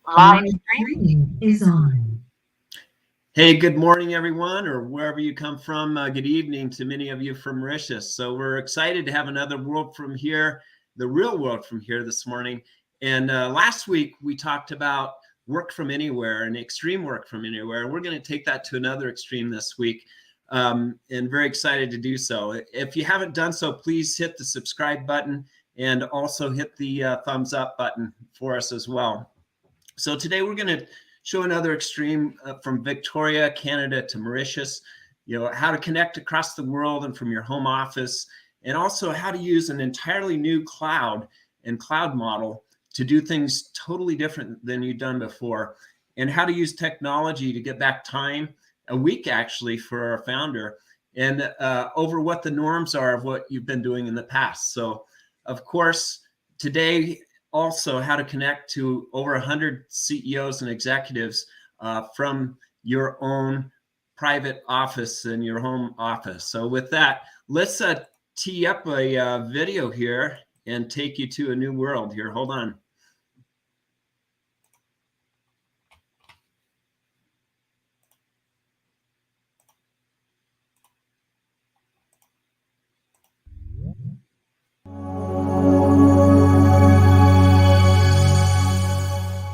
Live stream is on. Hey, good morning, everyone, or wherever you come from. Good evening to many of you from Mauritius. So we're excited to have another world from here, the real world from here this morning. And last week we talked about work from anywhere and extreme work from anywhere. We're going to take that to another extreme this week, and very excited to do so. If you haven't done so, please hit the subscribe button and also hit the thumbs up button for us as well. So today we're going to show another extreme from Victoria, Canada to Mauritius, how to connect across the world and from your home office, and also how to use an entirely new cloud and cloud model to do things totally different than you've done before, and how to use technology to get back time, a week actually, for our founder, and over what the norms are of what you've been doing in the past. So, of course, today, also how to connect to over 100 CEOs and executives from your own private office and your home office. So with that, let's tee up a video here and take you to a new world here. Hold on.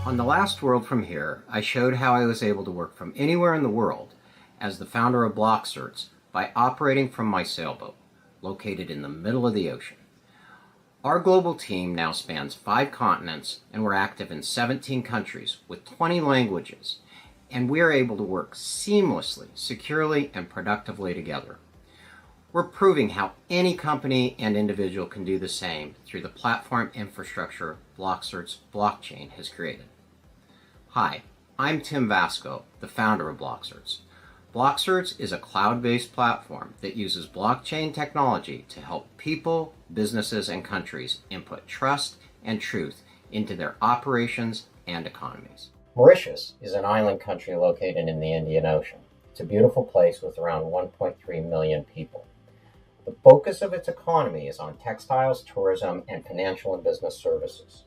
On the last World From Here, I showed how I was able to work from anywhere in the world as the founder of BlockCerts by operating from my sailboat, located in the middle of the ocean. Our global team now spans 5 continents, and we're active in 17 countries with 20 languages, and we are able to work seamlessly, securely, and productively together. We're proving how any company and individual can do the same through the platform infrastructure BlockCerts Blockchain has created. Hi, I'm Tim Vasco, the founder of BlockCerts. BlockCerts is a cloud-based platform that uses blockchain technology to help people, businesses, and countries input trust and truth into their operations and economies. Mauritius is an island country located in the Indian Ocean. It's a beautiful place with around 1.3 million people. The focus of its economy is on textiles, tourism, and financial and business services.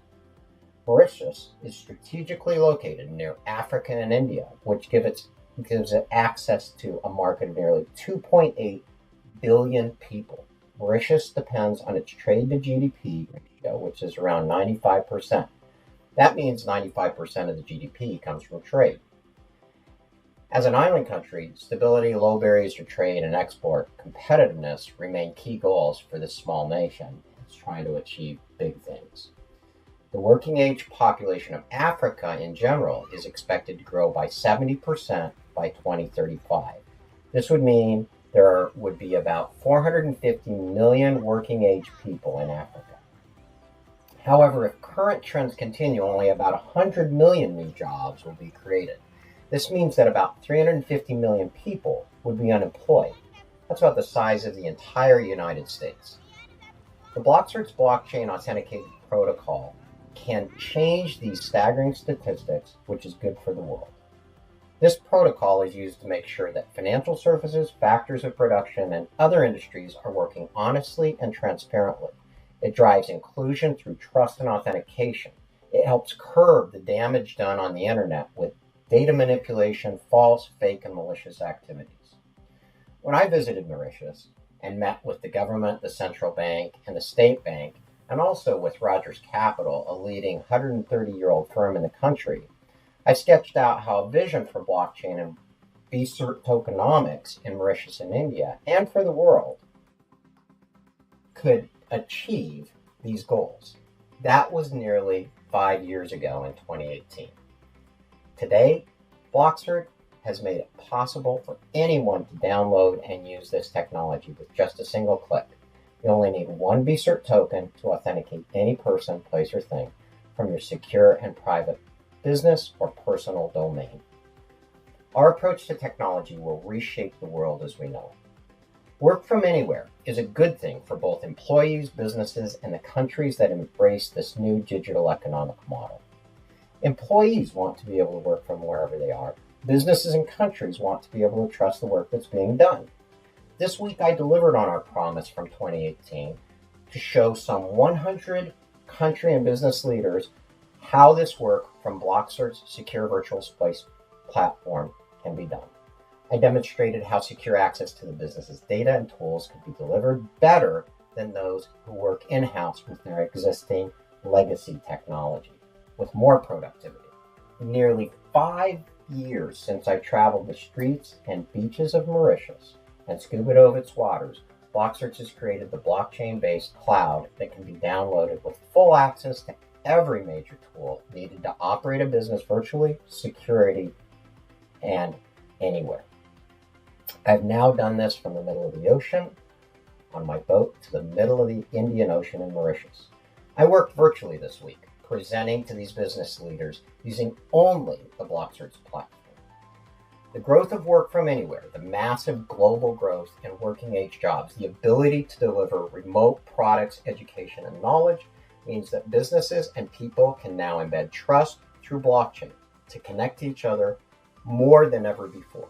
Mauritius is strategically located near Africa and India, which gives it access to a market of nearly 2.8 billion people. Mauritius depends on its trade to GDP ratio, which is around 95%. That means 95% of the GDP comes from trade. As an island country, stability, low barriers to trade, and export competitiveness remain key goals for this small nation. It's trying to achieve big things. The working age population of Africa in general is expected to grow by 70% by 2035. This would mean there would be about 450 million working age people in Africa. However, if current trends continue, only about 100 million new jobs will be created. This means that about 350 million people would be unemployed. That's about the size of the entire United States. The BlockCerts blockchain authenticated protocol can change these staggering statistics, which is good for the world. This protocol is used to make sure that financial services, factors of production, and other industries are working honestly and transparently. It drives inclusion through trust and authentication. It helps curb the damage done on the internet with data manipulation, false, fake, and malicious activities. When I visited Mauritius and met with the government, the central bank, and the state bank, and also with Rogers Capital, a leading 130-year-old firm in the country, I sketched out how a vision for blockchain and BCert tokenomics in Mauritius and India, and for the world, could achieve these goals. That was nearly 5 years ago in 2018. Today, BlockCert has made it possible for anyone to download and use this technology with just a single click. You only need one BCert token to authenticate any person, place, or thing from your secure and private business or personal domain. Our approach to technology will reshape the world as we know it. Work from anywhere is a good thing for both employees, businesses, and the countries that embrace this new digital economic model. Employees want to be able to work from wherever they are. Businesses and countries want to be able to trust the work that's being done. This week, I delivered on our promise from 2018 to show some 100 country and business leaders how this work from BlockCerts secure virtual space platform can be done. I demonstrated how secure access to the business's data and tools could be delivered better than those who work in-house with their existing legacy technology, with more productivity. Nearly 5 years since I traveled the streets and beaches of Mauritius and scuba dove its waters, BlockCerts has created the blockchain-based cloud that can be downloaded with full access to every major tool needed to operate a business virtually, security, and anywhere. I've now done this from the middle of the ocean on my boat to the middle of the Indian Ocean in Mauritius. I worked virtually this week, presenting to these business leaders using only the BlockCerts platform. The growth of work from anywhere, the massive global growth in working age jobs, the ability to deliver remote products, education, and knowledge means that businesses and people can now embed trust through blockchain to connect to each other more than ever before.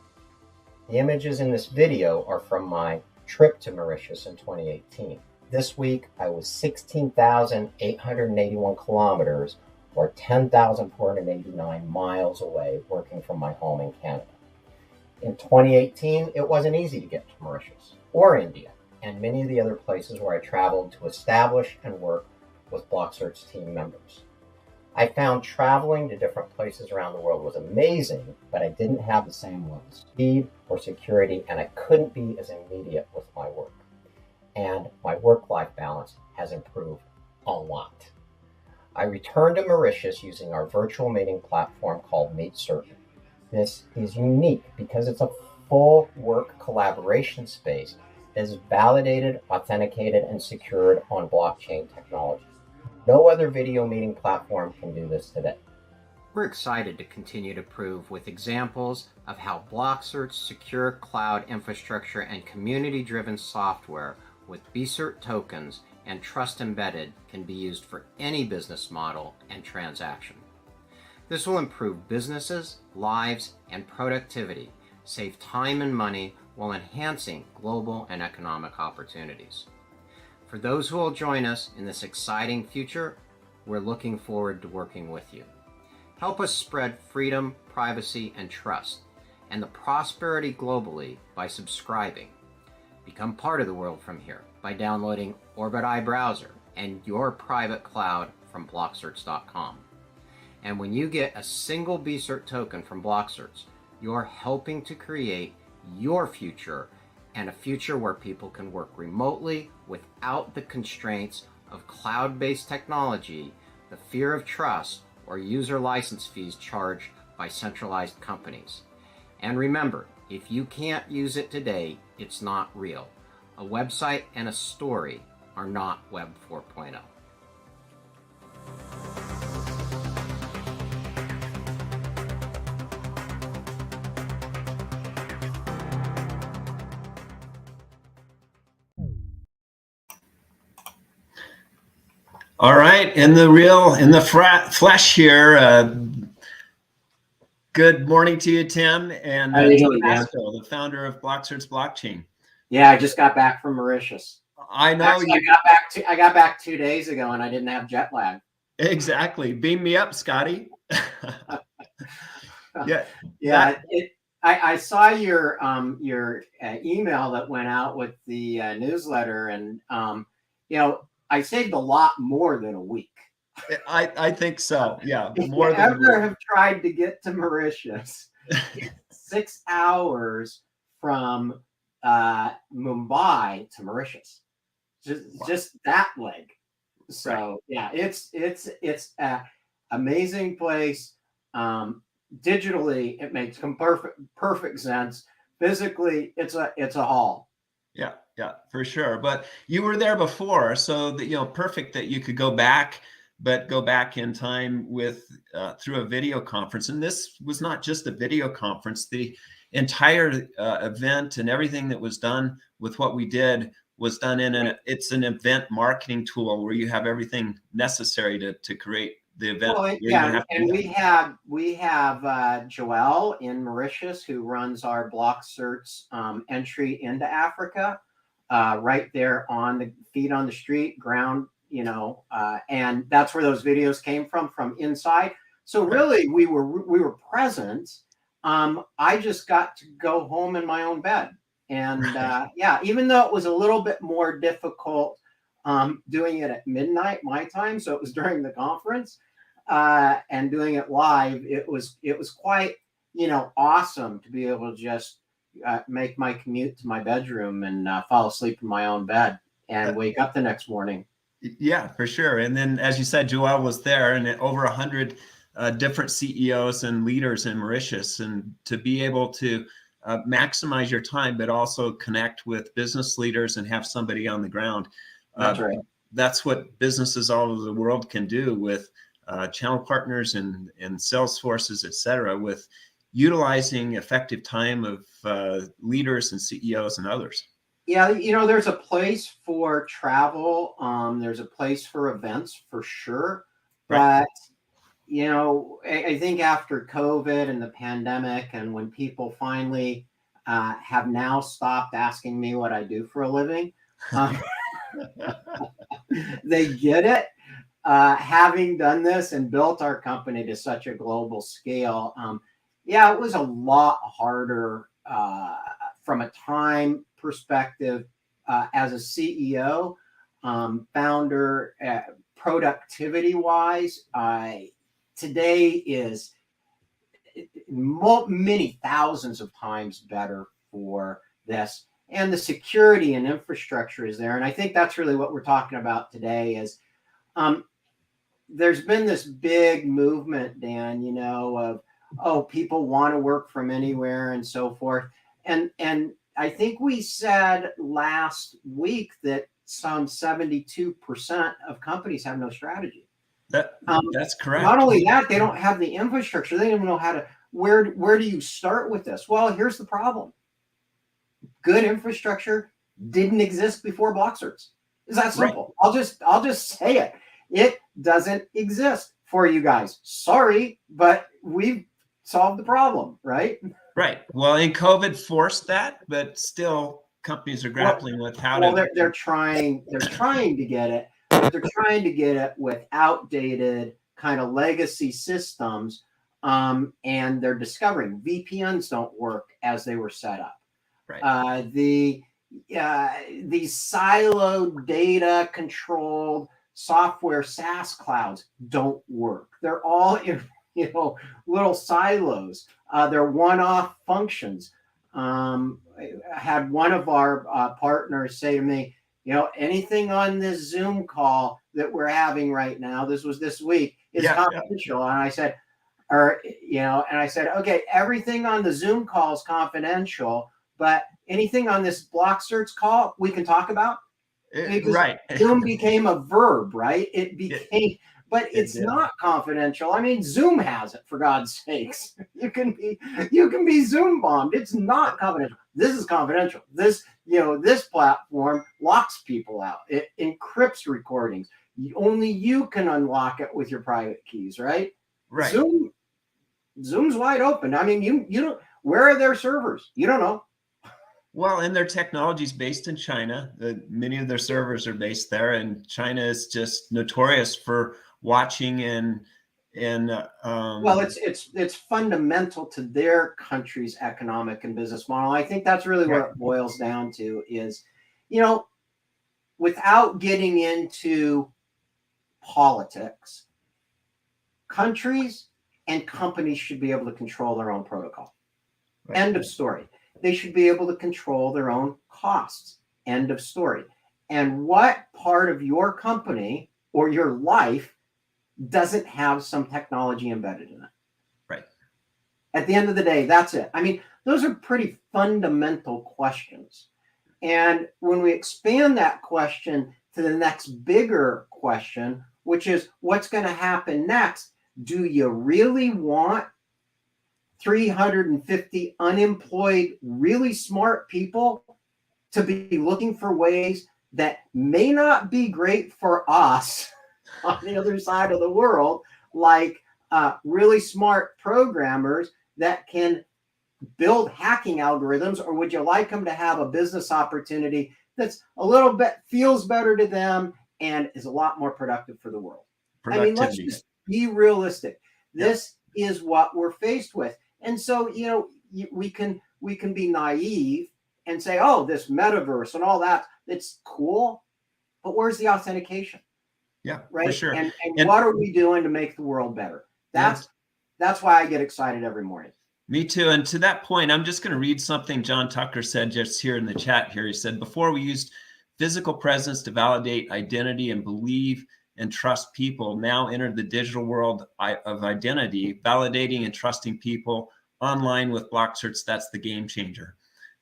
The images in this video are from my trip to Mauritius in 2018. This week, I was 16,881 kilometers or 10,489 miles away working from my home in Canada. In 2018, it wasn't easy to get to Mauritius or India and many of the other places where I traveled to establish and work with BlockCerts team members. I found traveling to different places around the world was amazing, but I didn't have the same level of speed or security, and I couldn't be as immediate with my work. And my work-life balance has improved a lot. I returned to Mauritius using our virtual meeting platform called MeetCertain. This is unique because it's a full work collaboration space that is validated, authenticated, and secured on blockchain technology. No other video meeting platform can do this today. We're excited to continue to prove with examples of how BlockCerts secure cloud infrastructure and community-driven software with BCERT tokens and trust embedded can be used for any business model and transaction. This will improve businesses, lives, and productivity, save time and money while enhancing global and economic opportunities. For those who will join us in this exciting future, we're looking forward to working with you. Help us spread freedom, privacy, and trust, and the prosperity globally by subscribing. Become part of the world from here by downloading Orbit Eye Browser and your private cloud from BlockCerts.com. And when you get a single BCERT token from BlockCerts, you're helping to create your future, and a future where people can work remotely without the constraints of cloud-based technology, the fear of trust, or user license fees charged by centralized companies. And remember, if you can't use it today, it's not real. A website and a story are not Web 4.0. All right, in the flesh here. Good morning to you, Tim, and Tim Pasco, the founder of BlockCerts Blockchain. Yeah, I just got back from Mauritius. I know. Actually, I got back 2 days ago, and I didn't have jet lag. Exactly. Beam me up, Scotty. Yeah. I saw your email that went out with the newsletter, and I saved a lot more than a week. I think so. Yeah. If you ever have tried to get to Mauritius, it's 6 hours from Mumbai to Mauritius. Just that leg. So yeah, it's an amazing place. Digitally, it makes perfect sense. Physically, it's a haul. Yeah, for sure. But you were there before, so that perfect that you could go back, but go back in time with through a video conference. And this was not just a video conference. The entire event and everything that was done with what we did was done it's an event marketing tool where you have everything necessary to create the event. Well, yeah, and we have Joelle in Mauritius who runs our BlockCerts entry into Africa, right there on the feet on the street, ground and that's where those videos came from inside. So really, we were present. I just got to go home in my own bed, and even though it was a little bit more difficult doing it at midnight my time, so it was during the conference, and doing it live, it was quite awesome to be able to just make my commute to my bedroom and fall asleep in my own bed and wake up the next morning. Yeah, for sure. And then, as you said, Joel was there, and over 100 different CEOs and leaders in Mauritius, and to be able to maximize your time, but also connect with business leaders and have somebody on the ground. That's right. That's what businesses all over the world can do with channel partners and sales forces, et cetera, with utilizing effective time of leaders and CEOs and others. Yeah, there's a place for travel. There's a place for events for sure. Right. But, I think after COVID and the pandemic, and when people finally have now stopped asking me what I do for a living, they get it. Having done this and built our company to such a global scale, it was a lot harder from a time perspective as a CEO, founder, productivity wise. Today is many thousands of times better for this, and the security and infrastructure is there. And I think that's really what we're talking about today is there's been this big movement, Dan, of people want to work from anywhere and so forth. And I think we said last week that some 72% of companies have no strategy. That's correct. Not only that, they don't have the infrastructure. They don't even know how to, where do you start with this? Well, here's the problem. Good infrastructure didn't exist before BlockCerts. It's that simple. Right. I'll just say it. It doesn't exist for you guys. Sorry, but we've solved the problem, right? Right. Well, and COVID forced that, but still companies are grappling with how to. Well, they're trying to get it. They're trying to get it with outdated kind of legacy systems, and they're discovering VPNs don't work as they were set up. Right. The siloed data controlled software SaaS clouds don't work. They're all in, little silos. They're one-off functions. I had one of our partners say to me, anything on this Zoom call that we're having right now, this was this week, is confidential. Yeah. And I said, okay, everything on the Zoom call is confidential, but anything on this BlockCerts call we can talk about? Right. Zoom became a verb, right? It became, but it's not confidential. I mean, Zoom has it, for God's sakes. You can be Zoom bombed. It's not confidential. This is confidential. This platform locks people out. It encrypts recordings. Only you can unlock it with your private keys, right? Right. Zoom's wide open. I mean, you don't, where are their servers? You don't know. Well, and their technology is based in China. Many of their servers are based there, and China is just notorious for watching and well, it's fundamental to their country's economic and business model. I think that's really what it boils down to is, without getting into politics, countries and companies should be able to control their own protocol. Right. End of story. They should be able to control their own costs. End of story. And what part of your company or your life doesn't have some technology embedded in it? Right. At the end of the day, that's it. I mean, those are pretty fundamental questions. And when we expand that question to the next bigger question, which is what's going to happen next, do you really want 350 unemployed, really smart people to be looking for ways that may not be great for us on the other side of the world, like really smart programmers that can build hacking algorithms? Or would you like them to have a business opportunity that's a little bit feels better to them and is a lot more productive for the world. I mean, let's Productivity. just be realistic. This is what we're faced with. And so, you know, we can be naive and say, oh, this metaverse and all that, it's cool, but where's the authentication? Yeah, Right. for sure. And what are we doing to make the world better? That's why I get excited every morning. Me too. And to that point, I'm just going to read something John Tucker said just here in the chat here. He said, before we used physical presence to validate identity and believe and trust people, now entered the digital world of identity, validating and trusting people online with BlockCerts. That's the game changer.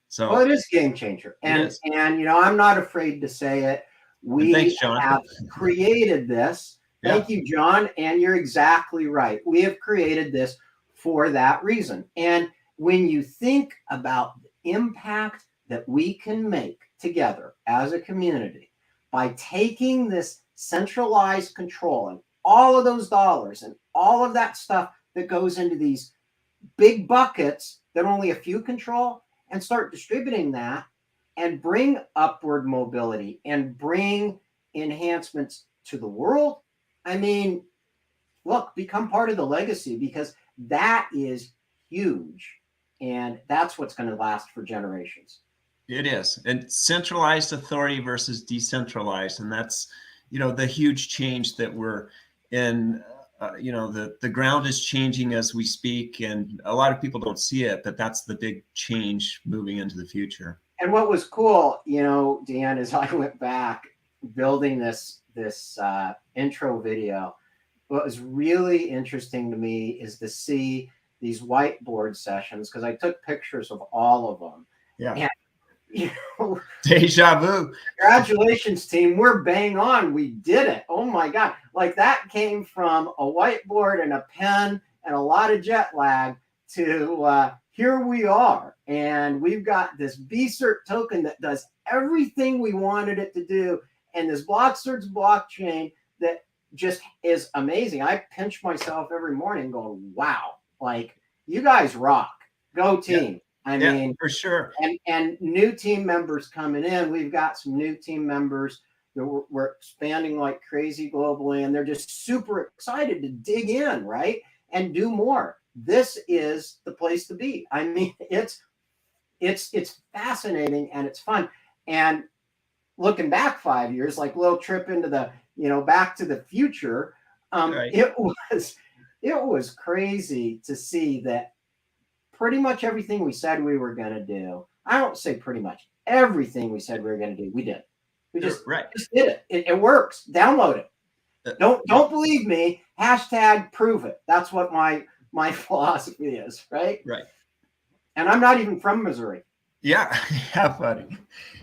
So well, it is a game changer. And you know, I'm not afraid to say it. We thanks, John. have created this. Thank you, John. And you're exactly right. We have created this for that reason. And when you think about the impact that we can make together as a community by taking this centralized control and all of those dollars and all of that stuff that goes into these big buckets that only a few control, and start distributing that and bring upward mobility and bring enhancements to the world. I mean, look, become part of the legacy, because that is huge. And that's what's going to last for generations. It is. And centralized authority versus decentralized. And that's, you know, the huge change that we're in. You know, the ground is changing as we speak, and a lot of people don't see it, but that's the big change moving into the future. And what was cool, you know, Dan, is I went back building this intro video. What was really interesting to me is to see these whiteboard sessions, because I took pictures of all of them. Yeah. And, you know, Deja vu. Congratulations, team. We're bang on. We did it. Oh my God. Like, that came from a whiteboard and a pen and a lot of jet lag to here we are. And we've got this BCert token that does everything we wanted it to do. And this BlockCerts blockchain that just is amazing. I pinch myself every morning going, wow, like, you guys rock. Go team. Yeah. I mean, for sure. And new team members coming in. We've got some new team members that we're expanding like crazy globally, and they're just super excited to dig in, right? And do more. This is the place to be. I mean, it's fascinating and it's fun. And looking back 5 years, like little trip into the, you know, Back to the Future, Right. it was crazy to see that pretty much everything we said we were going to do. I don't say pretty much. Everything we said we were going to do, we did. We just did it. It works. Download it. Don't believe me. # prove it. That's what my philosophy is, right? Right. And I'm not even from Missouri. Yeah, have fun.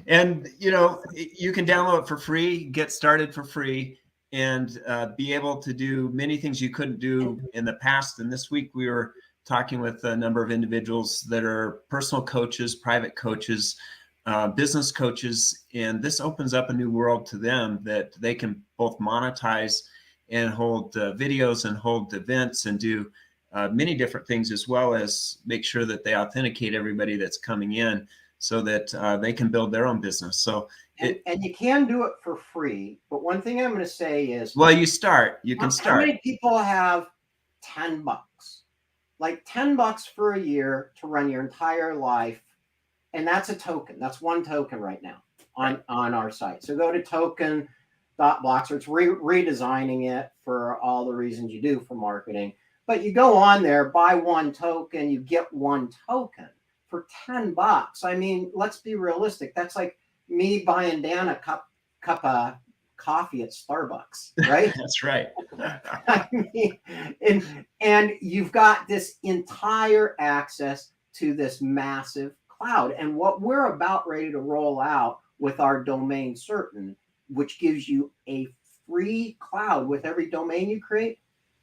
And, you know, you can download it for free, get started for free, and be able to do many things you couldn't do in the past. And this week we were talking with a number of individuals that are personal coaches, private coaches, business coaches, and this opens up a new world to them that they can both monetize and hold videos and hold events and do many different things, as well as make sure that they authenticate everybody that's coming in so that they can build their own business. So and you can do it for free. But one thing I'm going to say is, well, you can start. How many people have $10? Like $10 for a year to run your entire life. And that's a token. That's one token right now on our site. So go to token.blockcerts. Redesigning it for all the reasons you do for marketing. But you go on there, buy one token, you get one token for $10. I mean, let's be realistic. That's like me buying Dan a cup of coffee at Starbucks, right? That's right. I mean, and you've got this entire access to this massive cloud. And what we're about ready to roll out with our domain certain, which gives you a free cloud with every domain you create,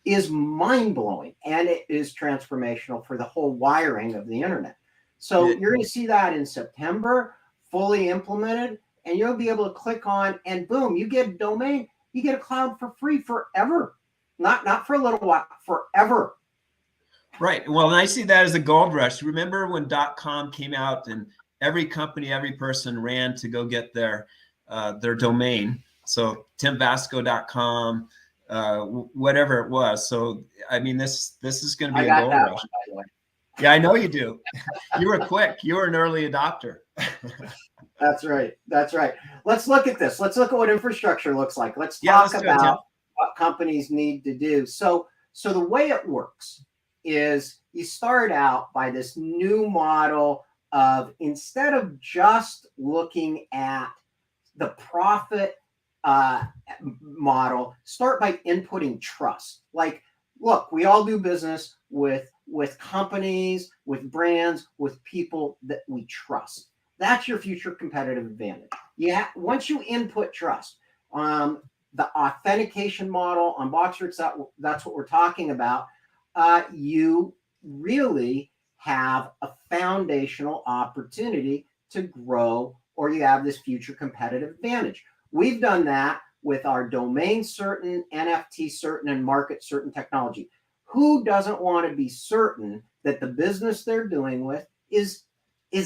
is mind-blowing, and it is transformational for the whole wiring of the internet. So you're going to see that in September, fully implemented, and you'll be able to click on, and boom, you get a domain, you get a cloud for free forever. Not for a little while, forever. Right. Well, and I see that as a gold rush. Remember when .com came out and every company, every person ran to go get their domain. So timvasco.com, whatever it was. So, I mean, this is going to be a gold rush. One, by the way. Yeah, I know you do. You were quick. You were an early adopter. That's right. That's right. Let's look at this. Let's look at what infrastructure looks like. Let's Yeah, talk let's do it, Tim. about what companies need to do. So the way it works is you start out by this new model of, instead of just looking at the profit model, start by inputting trust. Like, look, we all do business with companies, with brands, with people that we trust. That's your future competitive advantage. Yeah, once you input trust, the authentication model on BlockCerts, that's what we're talking about. You really have a foundational opportunity to grow, or you have this future competitive advantage. We've done that with our domain certain, NFT certain, and market certain technology. Who doesn't want to be certain that the business they're doing with is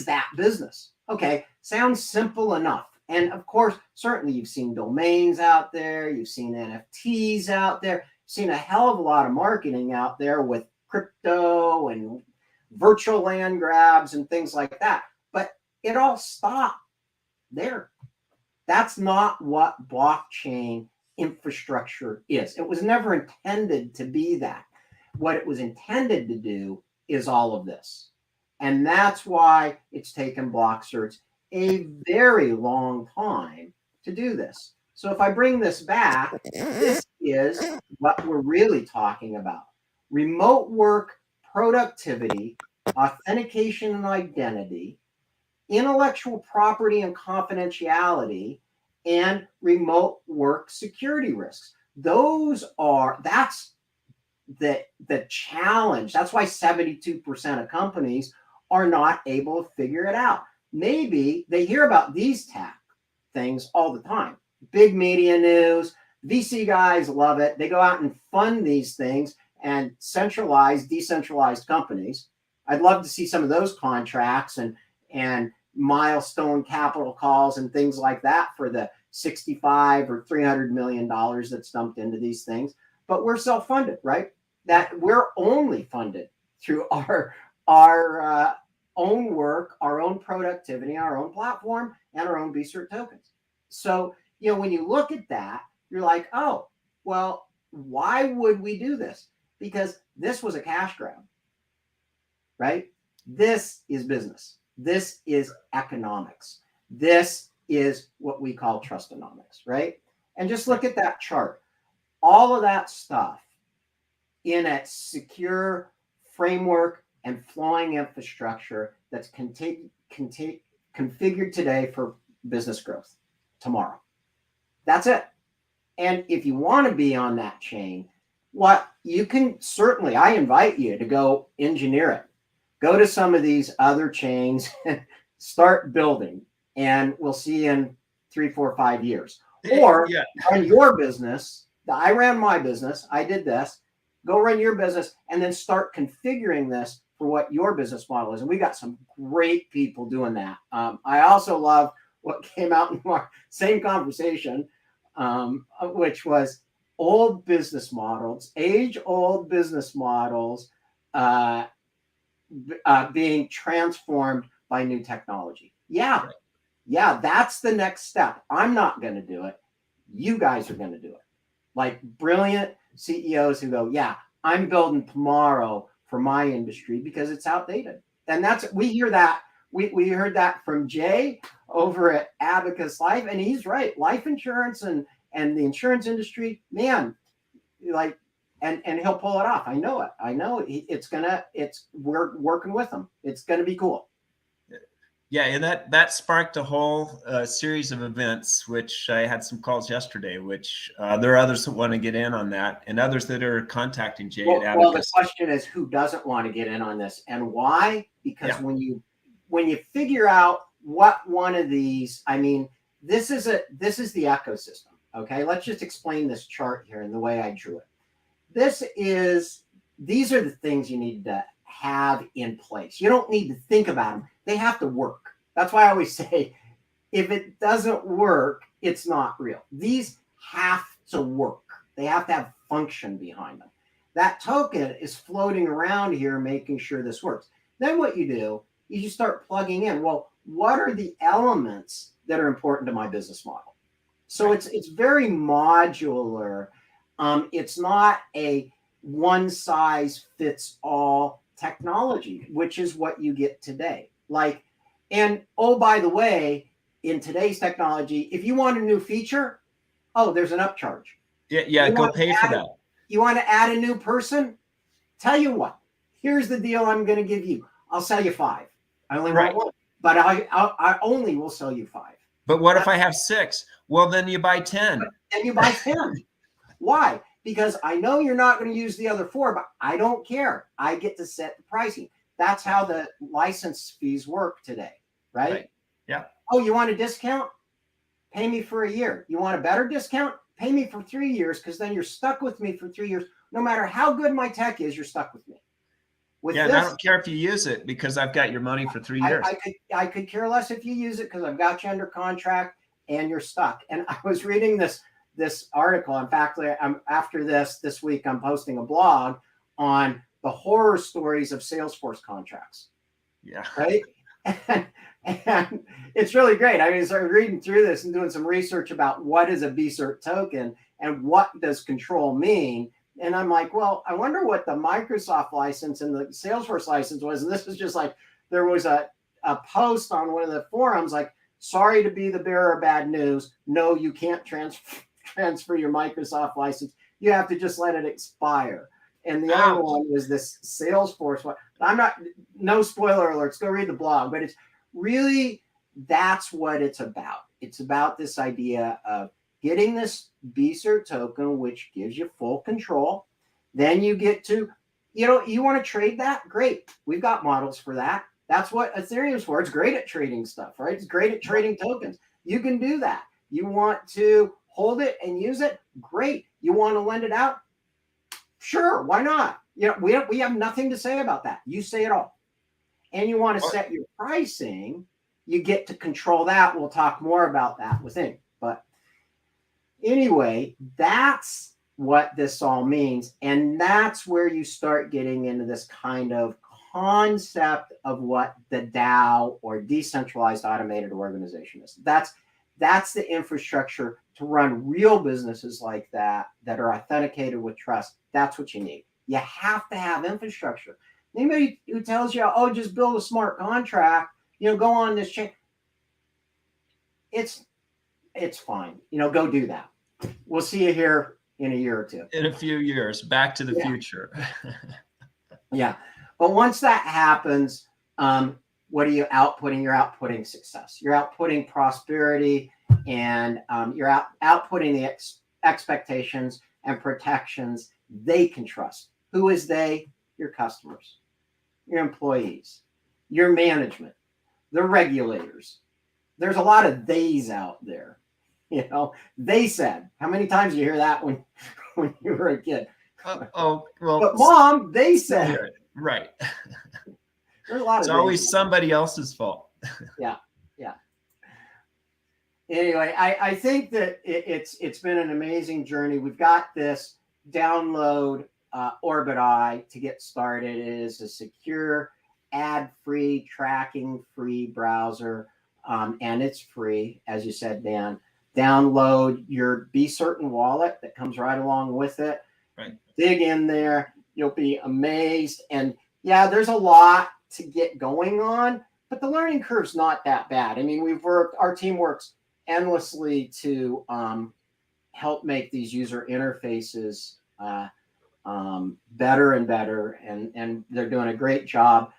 that business? Okay, sounds simple enough. And of course, certainly you've seen domains out there, you've seen NFTs out there, you've seen a hell of a lot of marketing out there with crypto and virtual land grabs and things like that. But it all stopped there. That's not what blockchain infrastructure is. It was never intended to be that. What it was intended to do is all of this. And that's why it's taken BlockCerts a very long time to do this. So if I bring this back, this is what we're really talking about. Remote work, productivity, authentication and identity, intellectual property and confidentiality, and remote work security risks. That's the challenge. That's why 72% of companies are not able to figure it out. Maybe they hear about these tech things all the time. Big media news, VC guys love it. They go out and fund these things and decentralized companies. I'd love to see some of those contracts and milestone capital calls and things like that for the 65 or $300 million that's dumped into these things. But we're self-funded, right? That we're only funded through our own work, our own productivity, our own platform, and our own BCert tokens. So, when you look at that, you're like, oh, well, why would we do this? Because this was a cash grab, right? This is business. This is economics. This is what we call trustonomics, right? And just look at that chart. All of that stuff in a secure framework and flowing infrastructure that's configured today for business growth tomorrow. That's it. And if you want to be on that chain, what you can certainly, I invite you to go engineer it. Go to some of these other chains, start building, and we'll see you in 3, 4, 5 years. Or run your business. I ran my business. I did this. Go run your business and then start configuring this for what your business model is. And we got some great people doing that. I also love what came out in our same conversation, which was old business models, age-old business models being transformed by new technology. Yeah, that's the next step. I'm not going to do it. You guys are going to do it. Like brilliant CEOs who go, yeah, I'm building tomorrow for my industry because it's outdated. And we hear that. We heard that from Jay over at Abacus Life, and he's right. Life insurance and the insurance industry, man, like, and he'll pull it off. I know it. I know we're working with him. It's going to be cool. Yeah, and that sparked a whole series of events, which I had some calls yesterday, which there are others that want to get in on that and others that are contacting Jay at Abacus. Well, the question is, who doesn't want to get in on this and why? Because when you figure out what one of these, I mean, this is the ecosystem. Okay, let's just explain this chart here and the way I drew it. These are the things you need to have in place. You don't need to think about them. They have to work. That's why I always say, if it doesn't work, it's not real. These have to work. They have to have function behind them. That token is floating around here, making sure this works. Then what you do is you start plugging in, well, what are the elements that are important to my business model? So it's very modular. It's not a one size fits all technology, which is what you get today. Like, and oh, by the way, in today's technology, if you want a new feature, oh, there's an upcharge. Yeah, go pay for that. You want to add a new person? Tell you what, here's the deal I'm going to give you. I'll sell you 5. I only want one, but I only will sell you 5. But what if I have 6? Well, then you buy 10. And you buy 10. Why? Because I know you're not going to use the other 4, but I don't care. I get to set the pricing. That's how the license fees work today, right? Yeah. Oh, you want a discount? Pay me for a year. You want a better discount? Pay me for 3 years, because then you're stuck with me for 3 years. No matter how good my tech is, you're stuck with me. With this, and I don't care if you use it, because I've got your money for 3 years. I could care less if you use it, because I've got you under contract and you're stuck. And I was reading this article. In fact, after this week, I'm posting a blog on the horror stories of Salesforce contracts. Yeah. Right. And it's really great. I mean, I started reading through this and doing some research about what is a BCERT token and what does control mean. And I'm like, well, I wonder what the Microsoft license and the Salesforce license was. And this was just like, there was a post on one of the forums, like, sorry to be the bearer of bad news. No, you can't transfer your Microsoft license. You have to just let it expire. And the other one was this Salesforce one. No spoiler alerts, go read the blog, but it's really, that's what it's about. It's about this idea of getting this BCERT token, which gives you full control. Then you get to, you want to trade that? Great. We've got models for that. That's what Ethereum's for. It's great at trading stuff, right? It's great at trading tokens. You can do that. You want to hold it and use it? Great. You want to lend it out? Sure. Why not? We have nothing to say about that. You say it all. And you want to set your pricing, you get to control that. We'll talk more about that within. But anyway, that's what this all means. And that's where you start getting into this kind of concept of what the DAO, or decentralized automated organization, is. That's the infrastructure to run real businesses like that are authenticated with trust. That's what you need. You have to have infrastructure. Anybody who tells you, oh, just build a smart contract, go on this chain, it's fine. Go do that. We'll see you here in a year or two. In a few years, back to the future. Yeah. But once that happens, what are you outputting? You're outputting success. You're outputting prosperity, and you're outputting the expectations and protections they can trust. Who is they? Your customers, your employees, your management, the regulators. There's a lot of theys out there. They said. How many times do you hear that when you were a kid? Well, but Mom, they said. Right. There's a lot of. It's always somebody else's fault. Yeah. Anyway, I think that it's been an amazing journey. We've got this download Orbit to get started. It is a secure, ad-free, tracking-free browser, and it's free, as you said, Dan. Download your BCERT wallet that comes right along with it. Right. Dig in there. You'll be amazed. And yeah, there's a lot to get going on, but the learning curve's not that bad. I mean, our team works endlessly to help make these user interfaces better and better, and they're doing a great job.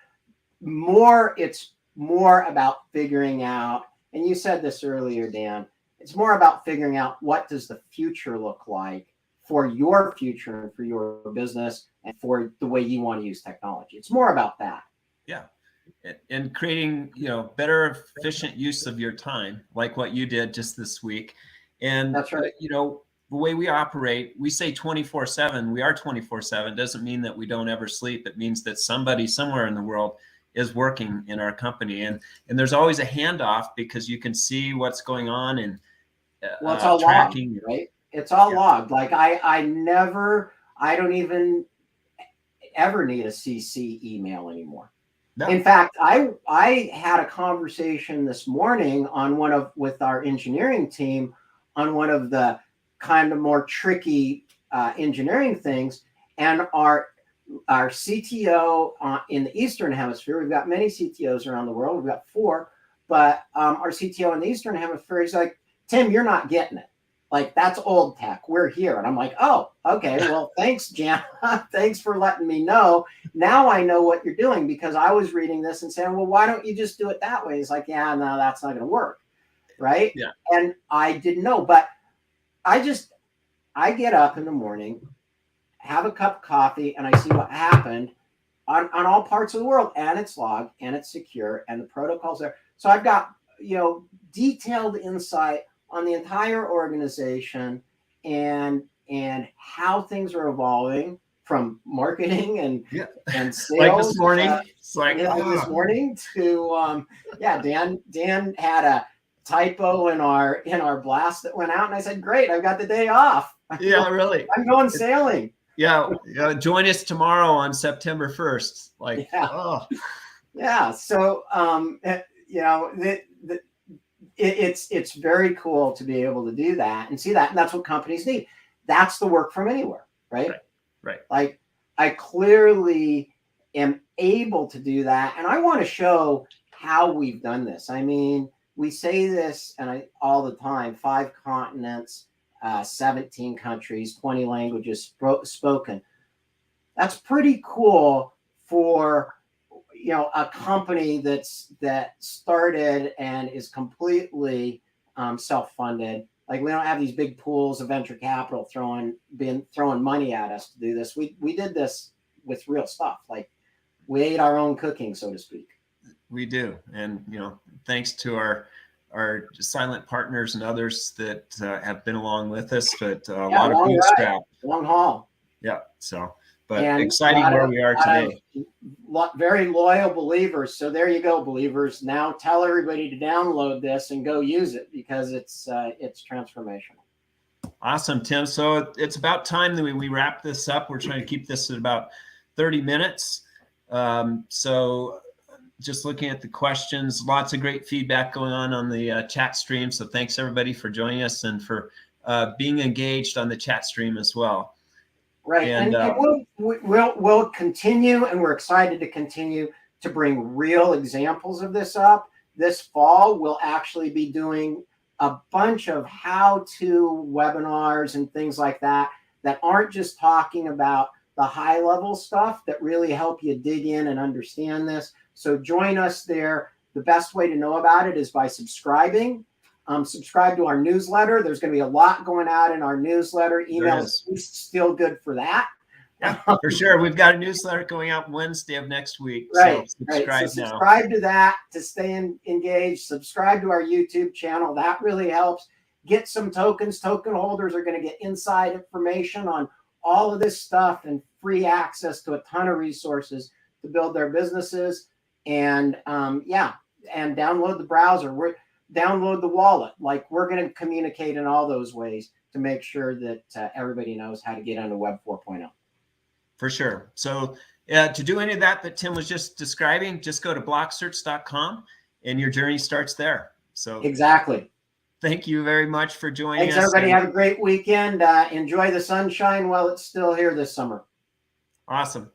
It's more about figuring out, and you said this earlier, Dan, it's more about figuring out what does the future look like for your future and for your business and for the way you want to use technology. It's more about that. Yeah. And creating, better efficient use of your time, like what you did just this week. And that's right. The way we operate, we say 24/7. We are 24/7. Doesn't mean that we don't ever sleep. It means that somebody somewhere in the world is working in our company, and there's always a handoff, because you can see what's going on, and Well, it's all tracking. logged, right? It's all Yeah. logged. Like I don't even ever need a CC email anymore. No. In fact, I had a conversation this morning with our engineering team on one of the kind of more tricky engineering things, and our CTO in the Eastern Hemisphere. We've got many CTOs around the world. We've got 4, but our CTO in the Eastern Hemisphere is like, Tim, you're not getting it. Like, that's old tech. We're here. And I'm like, oh, okay. Well, thanks, Jan. Thanks for letting me know. Now I know what you're doing, because I was reading this and saying, well, why don't you just do it that way? It's like, yeah, no, that's not going to work. Right. Yeah. And I didn't know, but I get up in the morning, have a cup of coffee, and I see what happened on all parts of the world, and it's logged and it's secure and the protocols there. So I've got, detailed insight on the entire organization and how things are evolving, from marketing and sales. Like this morning, it's like this morning to Dan had a typo in our blast that went out, and I said, great, I've got the day off. Yeah, really. I'm going sailing. Yeah, join us tomorrow on September 1st. Like, yeah. So it's very cool to be able to do that and see that, and that's what companies need. That's the work from anywhere, right? Right. Like, I clearly am able to do that, and I want to show how we've done this. I mean, we say this all the time: 5 continents, 17 countries, 20 languages spoken. That's pretty cool for a company that started and is completely self-funded. Like, we don't have these big pools of venture capital throwing money at us to do this. We did this with real stuff. Like, we ate our own cooking, so to speak. We do, and thanks to our silent partners and others that have been along with us, but a lot of bootstrap, long haul. Yeah. So, but exciting where we are today. Very loyal believers. So there you go, believers. Now tell everybody to download this and go use it, because it's transformational. Awesome, Tim. So it's about time that we wrap this up. We're trying to keep this at about 30 minutes. So just looking at the questions, lots of great feedback going on the chat stream. So thanks everybody for joining us and for being engaged on the chat stream as well. Right, and we'll continue, and we're excited to continue to bring real examples of this up. This fall, we'll actually be doing a bunch of how-to webinars and things like that aren't just talking about the high-level stuff, that really help you dig in and understand this. So join us there. The best way to know about it is by subscribing. Subscribe to our newsletter. There's going to be a lot going out in our newsletter. Email is still good for that. Yeah, for sure. We've got a newsletter going out Wednesday of next week. Right. So subscribe So now. subscribe to that to stay engaged. Subscribe to our YouTube channel. That really helps. Get some tokens. Token holders are going to get inside information on all of this stuff and free access to a ton of resources to build their businesses. And and download the browser. Download the wallet. Like, we're going to communicate in all those ways to make sure that everybody knows how to get onto Web 4.0. For sure. So to do any of that Tim was just describing, just go to BlockCerts.com and your journey starts there. So exactly. Thank you very much for joining us. Thanks, everybody. Have a great weekend. Enjoy the sunshine while it's still here this summer. Awesome.